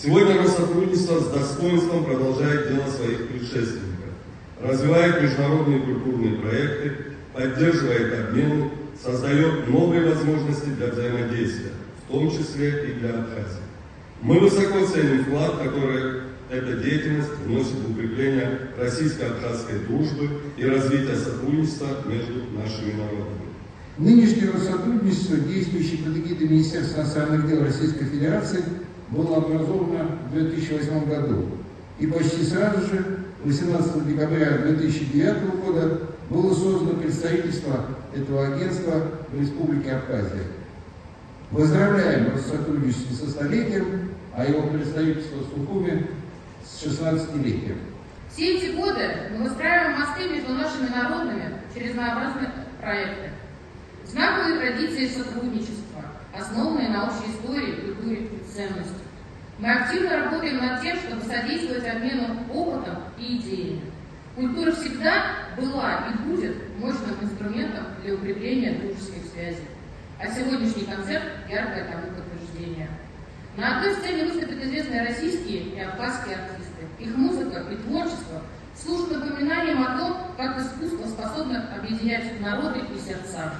Сегодня Россотрудничество с достоинством продолжает дело своих предшественников, развивает международные культурные проекты, поддерживает обмен, создает новые возможности для взаимодействия, в том числе и для Абхазии. Мы высоко ценим вклад, который эта деятельность вносит в укрепление российско-абхазской дружбы и развитие сотрудничества между нашими народами. Нынешнее Россотрудничество, действующее под эгидой Министерства иностранных дел Российской Федерации, было образовано в 2008 году. И почти сразу же, 18 декабря 2009 года, было создано представительство этого агентства в Республике Абхазия. Поздравляем Россотрудничество со столетием, а его представительство в Сухуми с 16-летием. Все эти годы мы выстраиваем мосты между нашими народами через разнообразные проекты. Знаковые традиции сотрудничества, основанные на общей истории, культуре и ценностях. Мы активно работаем над тем, чтобы содействовать обмену опытом и идеями. Культура всегда была и будет мощным инструментом для укрепления дружеских связей. А сегодняшний концерт – яркое тому подтверждение. На одной сцене выступят известные российские и абхазские артисты. Их музыка и творчество служат напоминанием о том, как искусство способно объединять народы и сердца.